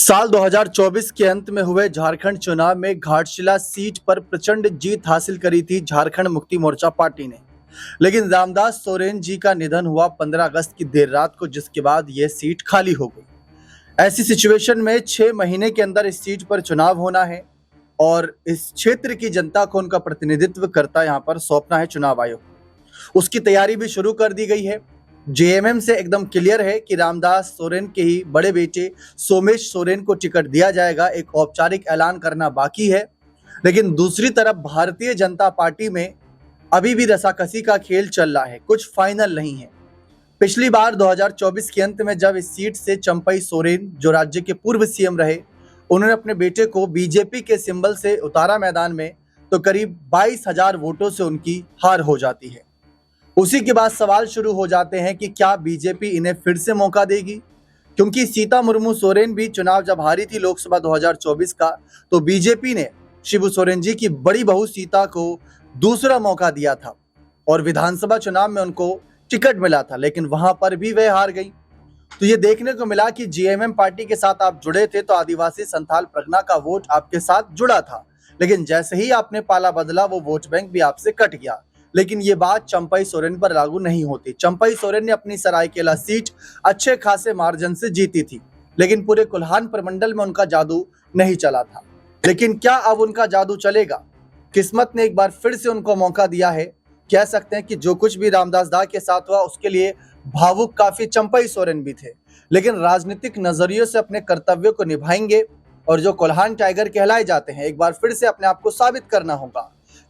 साल 2024 के अंत में हुए झारखंड चुनाव में घाटशिला सीट पर प्रचंड जीत हासिल करी थी झारखंड मुक्ति मोर्चा पार्टी ने। लेकिन रामदास सोरेन जी का निधन हुआ 15 अगस्त की देर रात को, जिसके बाद यह सीट खाली हो गई। ऐसी सिचुएशन में 6 महीने के अंदर इस सीट पर चुनाव होना है और इस क्षेत्र की जनता को उनका प्रतिनिधित्व करता यहाँ पर सौंपना है चुनाव आयोग। उसकी तैयारी भी शुरू कर दी गई है। जेएमएम से एकदम क्लियर है कि रामदास सोरेन के ही बड़े बेटे सोमेश सोरेन को टिकट दिया जाएगा। एक औपचारिक ऐलान करना बाकी है। लेकिन दूसरी तरफ भारतीय जनता पार्टी में अभी भी रसाकसी का खेल चल रहा है, कुछ फाइनल नहीं है। पिछली बार 2024 के अंत में जब इस सीट से चंपई सोरेन, जो राज्य के पूर्व सीएम रहे, उन्होंने अपने बेटे को बीजेपी के सिंबल से उतारा मैदान में, तो करीब 22,000 वोटों से उनकी हार हो जाती है। उसी के बाद सवाल शुरू हो जाते हैं कि क्या बीजेपी इन्हें फिर से मौका देगी, क्योंकि सीता मुर्मू सोरेन भी चुनाव जब हारी थी लोकसभा 2024 का, तो बीजेपी ने शिबू सोरेन जी की बड़ी बहू सीता को दूसरा मौका दिया था और विधानसभा चुनाव में उनको टिकट मिला था, लेकिन वहां पर भी वे हार गई। तो ये देखने को मिला कि जेएमएम पार्टी के साथ आप जुड़े थे तो आदिवासी संथाल परगना का वोट आपके साथ जुड़ा था, लेकिन जैसे ही आपने पाला बदला वो वोट बैंक भी आपसे कट गया। लेकिन ये बात चंपई सोरेन पर लागू नहीं होती। चंपई सोरेन ने अपनी सरायकेला सीट अच्छे खासे मार्जिन से जीती थी, लेकिन पूरे कोल्हान प्रमंडल में उनका जादू नहीं चला था। लेकिन क्या अब उनका जादू चलेगा? किस्मत ने एक बार फिर से उनको मौका दिया है। कह सकते हैं कि जो कुछ भी रामदास दा के साथ हुआ उसके लिए भावुक काफी चंपई सोरेन भी थे, लेकिन राजनीतिक नजरियों से अपने कर्तव्यों को निभाएंगे और जो कोल्हान टाइगर कहलाए जाते हैं, एक बार फिर से अपने आप को साबित करना होगा,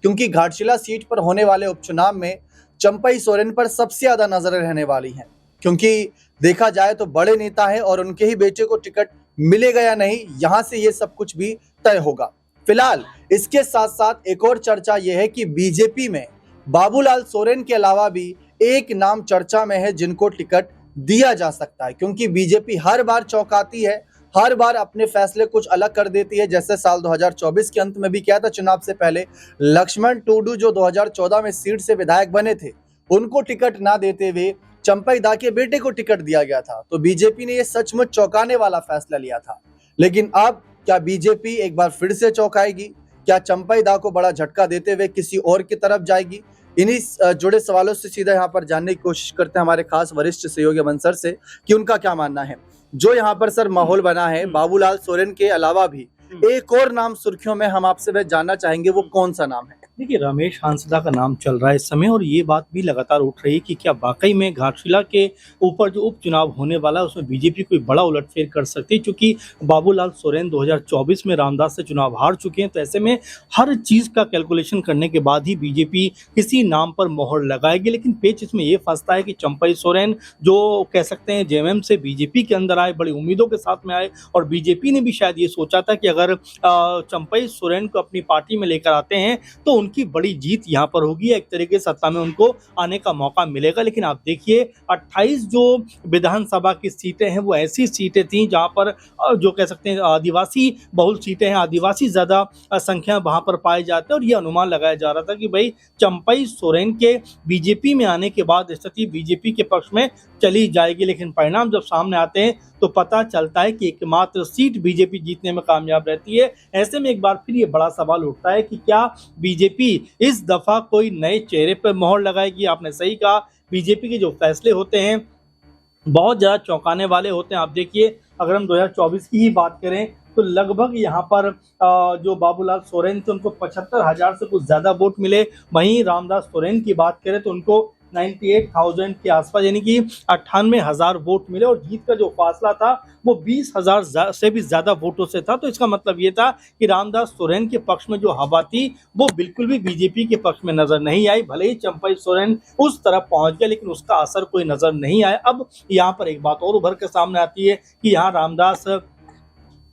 क्योंकि घाटशिला सीट पर होने वाले उपचुनाव में चंपई सोरेन पर सबसे ज्यादा नजरें रहने वाली हैं, क्योंकि देखा जाए तो बड़े नेता है और उनके ही बेटे को टिकट मिलेगा या नहीं, यहां से ये सब कुछ भी तय होगा। फिलहाल इसके साथ साथ एक और चर्चा यह है कि बीजेपी में बाबूलाल सोरेन के अलावा भी एक नाम चर्चा में है जिनको टिकट दिया जा सकता है, क्योंकि बीजेपी हर बार चौंकाती है, हर बार अपने फैसले कुछ अलग कर देती है। जैसे साल 2024 के अंत में भी किया था चुनाव से पहले, लक्ष्मण टुडू जो 2014 में सीट से विधायक बने थे, उनको टिकट ना देते हुए चंपई दा के बेटे को टिकट दिया गया था। तो बीजेपी ने यह सचमुच चौंकाने वाला फैसला लिया था। लेकिन अब क्या बीजेपी एक बार फिर से चौंकाएगी? क्या चंपई दा को बड़ा झटका देते हुए किसी और की तरफ जाएगी? इन्हीं जुड़े सवालों से सीधा यहाँ पर जानने की कोशिश करते हैं हमारे खास वरिष्ठ सहयोगी अमन सर से कि उनका क्या मानना है। जो यहाँ पर सर माहौल बना है, बाबूलाल सोरेन के अलावा भी एक और नाम सुर्खियों में हम आपसे वह जानना चाहेंगे, वो कौन सा नाम है? देखिए, रमेश हांसदा का नाम चल रहा है इस समय और ये बात भी लगातार उठ रही है कि क्या वाकई में घाटशिला के ऊपर जो उपचुनाव होने वाला है उसमें बीजेपी कोई बड़ा उलटफेर कर सकती है, क्योंकि बाबूलाल सोरेन 2024 में रामदास से चुनाव हार चुके हैं। तो ऐसे में हर चीज़ का कैलकुलेशन करने के बाद ही बीजेपी किसी नाम पर मोहर लगाएगी। लेकिन पेच इसमें ये फंसता है कि चंपई सोरेन जो कह सकते हैं जेएमएम से बीजेपी के अंदर आए, बड़ी उम्मीदों के साथ में आए, और बीजेपी ने भी शायद ये सोचा था कि अगर चंपई सोरेन को अपनी पार्टी में लेकर आते हैं तो उनकी बड़ी जीत यहाँ पर होगी, एक तरीके से सत्ता में उनको आने का मौका मिलेगा। लेकिन आप देखिए 28 जो विधानसभा की सीटें हैं वो ऐसी सीटें थी जहाँ पर जो कह सकते हैं आदिवासी बहुल सीटें हैं, आदिवासी ज़्यादा संख्या वहाँ पर पाए जाते हैं। और ये अनुमान लगाया जा रहा था कि भाई चंपई सोरेन के बीजेपी में आने के बाद स्थिति बीजेपी के पक्ष में चली जाएगी। लेकिन परिणाम जब सामने आते हैं तो पता चलता है कि एकमात्र सीट बीजेपी जीतने में कामयाब रहती है। ऐसे में एक बार फिर ये बड़ा सवाल उठता है कि क्या बीजेपी इस दफा कोई नए चेहरे पर मोहर लगाएगी? आपने सही कहा, बीजेपी के जो फैसले होते हैं बहुत ज़्यादा चौंकाने वाले होते हैं। आप देखिए, अगर हम 2024 की ही बात करें तो लगभग यहाँ पर जो बाबूलाल सोरेन थे उनको 75,000 से कुछ ज़्यादा वोट मिले। वहीं रामदास सोरेन की बात करें तो उनको 98,000 के आसपास यानी कि 98,000 वोट मिले, और जीत का जो फासला था वो 20,000 से भी ज़्यादा वोटों से था। तो इसका मतलब ये था कि रामदास सोरेन के पक्ष में जो हवा थी वो बिल्कुल भी बीजेपी के पक्ष में नजर नहीं आई। भले ही चंपई सोरेन उस तरफ पहुंच गया, लेकिन उसका असर कोई नजर नहीं आया। अब यहाँ पर एक बात और उभर के सामने आती है कि यहाँ रामदास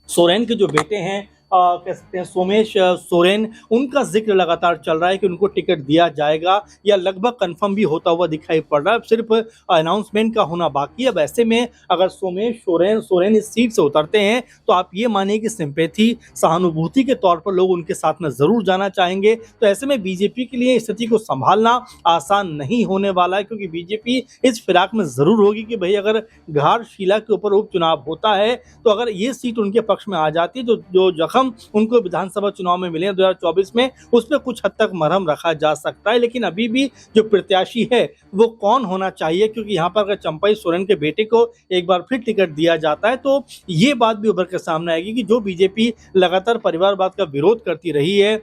सोरेन के जो बेटे हैं कह सकते हैं सोमेश सोरेन, उनका जिक्र लगातार चल रहा है कि उनको टिकट दिया जाएगा या लगभग कंफर्म भी होता हुआ दिखाई पड़ रहा है। अब सिर्फ अनाउंसमेंट का होना बाकी है। अब ऐसे में अगर सोमेश सोरेन इस सीट से उतरते हैं तो आप ये मानिए कि सिंपैथी, सहानुभूति के तौर पर लोग उनके साथ में जरूर जाना चाहेंगे। तो ऐसे में बीजेपी के लिए स्थिति को संभालना आसान नहीं होने वाला है, क्योंकि बीजेपी इस फिराक में जरूर होगी कि भाई अगर घाटशिला के ऊपर उपचुनाव होता है तो अगर ये सीट उनके पक्ष में आ जाती है, जो जख्म उनको विधानसभा चुनाव में मिले 2024 में, उस पर कुछ हद तक मरहम रखा जा सकता है। लेकिन अभी भी जो प्रत्याशी है वो कौन होना चाहिए, क्योंकि यहाँ पर अगर चंपई सोरेन के बेटे को एक बार फिर टिकट दिया जाता है तो ये बात भी उभर कर सामने आएगी कि जो बीजेपी लगातार परिवारवाद का विरोध करती रही है,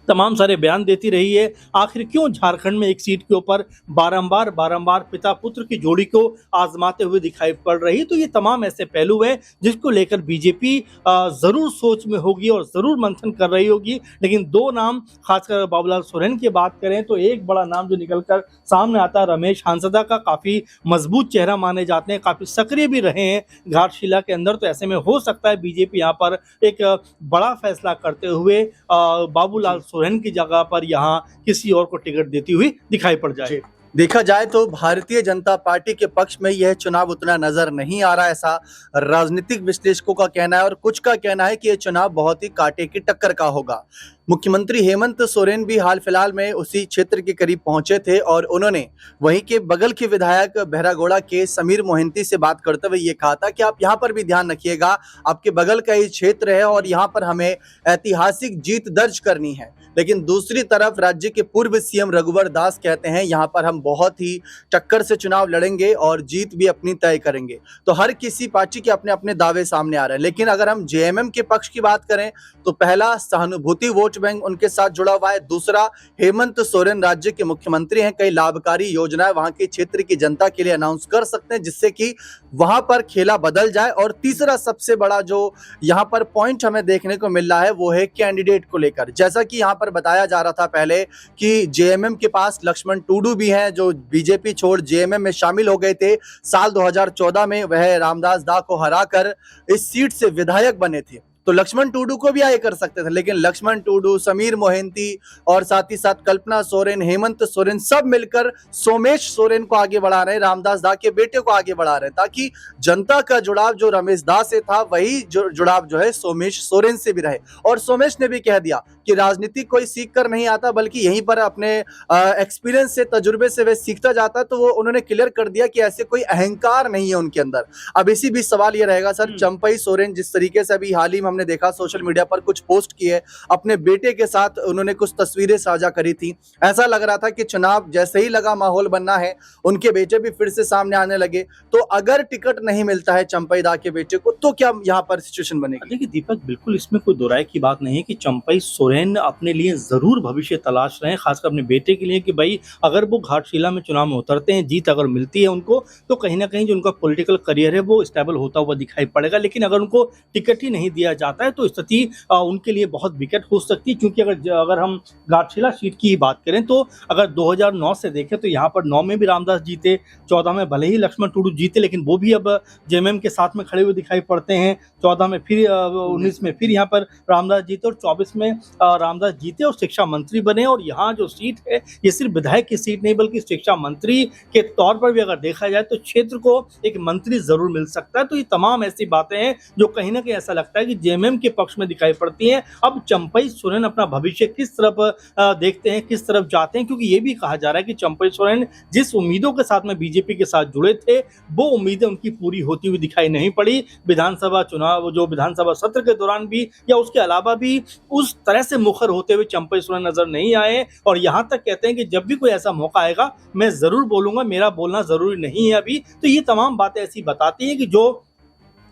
तमाम सारे बयान देती रही है, आखिर क्यों झारखंड में एक सीट के ऊपर बारंबार पिता पुत्र की जोड़ी को आजमाते हुए दिखाई पड़ रही है। तो ये तमाम ऐसे पहलू हैं जिसको लेकर बीजेपी जरूर सोच में होगी और जरूर मंथन कर रही होगी। लेकिन दो नाम, खासकर बाबूलाल सोरेन की बात करें तो एक बड़ा नाम जो निकलकर सामने आता है रमेश हांसदा का, काफी मजबूत चेहरा माने जाते हैं, काफी सक्रिय भी रहे हैं घाटशिला के अंदर। तो ऐसे में हो सकता है बीजेपी यहाँ पर एक बड़ा फैसला करते हुए बाबूलाल सोरेन की जगह पर यहां किसी और को टिकट देती हुई दिखाई पड़ जाए। देखा जाए तो भारतीय जनता पार्टी के पक्ष में यह चुनाव उतना नजर नहीं आ रहा, ऐसा राजनीतिक विश्लेषकों का कहना है। और कुछ का कहना है कि यह चुनाव बहुत ही कांटे की टक्कर का होगा। मुख्यमंत्री हेमंत सोरेन भी हाल फिलहाल में उसी क्षेत्र के करीब पहुंचे थे और उन्होंने वहीं के बगल के विधायक बहरागोड़ा के समीर मोहंती से बात करते हुए ये कहा था कि आप यहाँ पर भी ध्यान रखिएगा, आपके बगल का ही क्षेत्र है और यहाँ पर हमें ऐतिहासिक जीत दर्ज करनी है। लेकिन दूसरी तरफ राज्य के पूर्व सीएम रघुवर दास कहते हैं यहाँ पर हम बहुत ही टक्कर से चुनाव लड़ेंगे और जीत भी अपनी तय करेंगे। तो हर किसी पार्टी के अपने अपने दावे सामने आ रहे हैं। लेकिन अगर हम जेएमएम के पक्ष की बात करें तो पहला सहानुभूति वोट बैंक उनके साथ जुड़ा हुआ है, दूसरा हेमंत सोरेन राज्य के मुख्यमंत्री हैं, कई लाभकारी योजनाएं वहां के क्षेत्र की जनता के लिए अनाउंस कर सकते हैं जिससे कि वहां पर खेला बदल जाए। और तीसरा सबसे बड़ा जो यहाँ पर पॉइंट हमें देखने को मिल रहा है वो है कैंडिडेट को लेकर। जैसा कि यहाँ पर बताया जा रहा था पहले कि जेएमएम के पास लक्ष्मण टुडू भी हैं जो बीजेपी छोड़ जेएमएम में शामिल हो गए थे। साल 2014 में वह रामदास दा को हराकर इस सीट से विधायक बने थे। तो लक्ष्मण टुडू को भी आगे कर सकते थे, लेकिन लक्ष्मण टुडू, समीर मोहंती और साथ ही साथ कल्पना सोरेन, हेमंत सोरेन सब मिलकर सोमेश सोरेन को आगे बढ़ा रहे हैं, रामदास दा के बेटे को आगे बढ़ा रहे हैं, ताकि जनता का जुड़ाव जो रमेश दा से था वही जुड़ाव जो है सोमेश सोरेन से भी रहे। और सोमेश ने भी कह दिया कि राजनीति कोई सीख कर नहीं आता बल्कि यहीं पर अपने एक्सपीरियंस से, तजुर्बे से वह सीखता जाता है। तो वो उन्होंने क्लियर कर दिया कि ऐसे कोई अहंकार नहीं है उनके अंदर। अब इसी बीच सवाल ये रहेगा सर, चंपई सोरेन जिस तरीके से अभी हाल ही में हमने देखा सोशल मीडिया पर कुछ पोस्ट किए, अपने बेटे के साथ उन्होंने कुछ तस्वीरें साझा करी थी, ऐसा लग रहा था कि चुनाव जैसे ही लगा माहौल बनना है उनके बेटे भी फिर से सामने आने लगे। तो अगर टिकट नहीं मिलता है चंपई दा के बेटे को तो क्या यहाँ पर सिचुएशन बनेगी? देखिए दीपक, बिल्कुल इसमें कोई दो राय की बात नहीं है कि चंपई सोरेन अपने लिए जरूर भविष्य तलाश रहे हैं, खासकर अपने बेटे के लिए, कि भाई अगर वो घाटशिला में चुनाव में उतरते हैं, जीत अगर मिलती है उनको, तो कहीं ना कहीं जो उनका पॉलिटिकल करियर है वो स्टेबल होता हुआ दिखाई पड़ेगा। लेकिन अगर उनको टिकट ही नहीं दिया जाता है तो स्थिति उनके लिए बहुत विकट हो सकती है। क्योंकि अगर हम घाटशिला सीट की बात करें तो अगर 2009 से देखें तो यहाँ पर 9 में भी रामदास जीते, 14 में भले ही लक्ष्मण टुडू जीते लेकिन वो भी अब जेएमएम के साथ में खड़े हुए दिखाई पड़ते हैं। 14 में फिर 19 में फिर यहाँ पर रामदास जीते और 24 में रामदास जीते और शिक्षा मंत्री बने। और यहाँ जो सीट है ये सिर्फ विधायक की सीट नहीं बल्कि शिक्षा मंत्री के तौर पर भी अगर देखा जाए तो क्षेत्र को एक मंत्री जरूर मिल सकता है। तो ये तमाम ऐसी बातें हैं जो कहीं ना कहीं ऐसा लगता है कि जेएमएम के पक्ष में दिखाई पड़ती हैं। अब चंपई सोरेन अपना भविष्य किस तरफ देखते हैं, किस तरफ जाते हैं, क्योंकि ये भी कहा जा रहा है कि चंपई सोरेन जिस उम्मीदों के साथ में बीजेपी के साथ जुड़े थे वो उम्मीदें उनकी पूरी होती हुई दिखाई नहीं पड़ी। विधानसभा चुनाव, जो विधानसभा सत्र के दौरान भी या उसके अलावा भी उस तरह से मुखर होते हुए चंपई सोरेन नजर नहीं आए। और यहाँ तक कहते हैं कि जब भी कोई ऐसा मौका आएगा मैं जरूर बोलूंगा, मेरा बोलना जरूरी नहीं है अभी। तो ये तमाम बातें ऐसी बताती हैं कि जो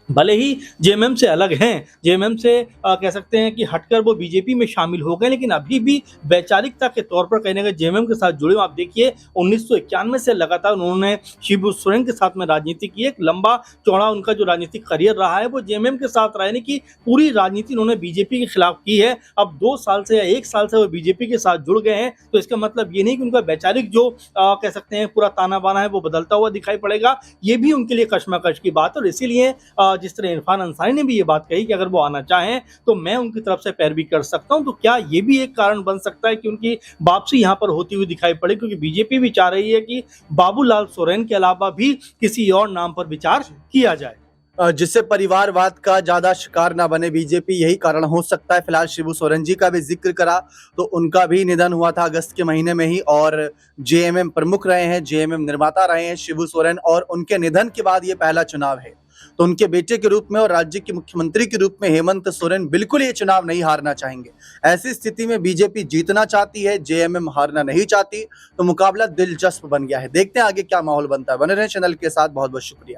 भले ही जेएमएम से अलग हैं, जेएमएम से कह सकते हैं कि हटकर वो बीजेपी में शामिल हो गए, लेकिन अभी भी वैचारिकता के तौर पर कहीं ना कहीं जेएमएम के साथ जुड़े। आप देखिए 1991 से लगातार उन्होंने शिबू सोरेन के साथ में राजनीति की, एक लंबा चौड़ा उनका जो राजनीतिक करियर रहा है वो जेएमएम के साथ रहा, यानी कि पूरी राजनीति उन्होंने बीजेपी के खिलाफ की है। अब 2 साल से या 1 साल से वो बीजेपी के साथ जुड़ गए हैं तो इसका मतलब ये नहीं कि उनका वैचारिक जो कह सकते हैं पूरा ताना बाना है वो बदलता हुआ दिखाई पड़ेगा। ये भी उनके लिए कशमकश की बात है। और इसीलिए जिस तरह इरफान अंसारी ने भी ये बात कही कि अगर वो आना चाहें तो मैं उनकी तरफ से पैरवी कर सकता हूं, तो क्या ये भी एक कारण बन सकता है कि उनकी वापसी यहां पर होती हुई दिखाई पड़े, क्योंकि बीजेपी भी चाह रही है कि बाबूलाल सोरेन के अलावा भी किसी और नाम पर विचार किया जाए। जिससे परिवारवाद का ज्यादा शिकार ना बने बीजेपी, यही कारण हो सकता है। फिलहाल शिबू सोरेन जी का भी जिक्र करा तो उनका भी निधन हुआ था अगस्त के महीने में ही, और जेएमएम प्रमुख रहे हैं, जेएमएम निर्माता रहे हैं शिबू सोरेन, और उनके निधन के बाद ये पहला चुनाव है। तो उनके बेटे के रूप में और राज्य के मुख्यमंत्री के रूप में हेमंत सोरेन बिल्कुल ये चुनाव नहीं हारना चाहेंगे। ऐसी स्थिति में बीजेपी जीतना चाहती है, जेएमएम हारना नहीं चाहती, तो मुकाबला दिलचस्प बन गया है। देखते हैं आगे क्या माहौल बनता है। बने रहें चैनल के साथ, बहुत बहुत शुक्रिया।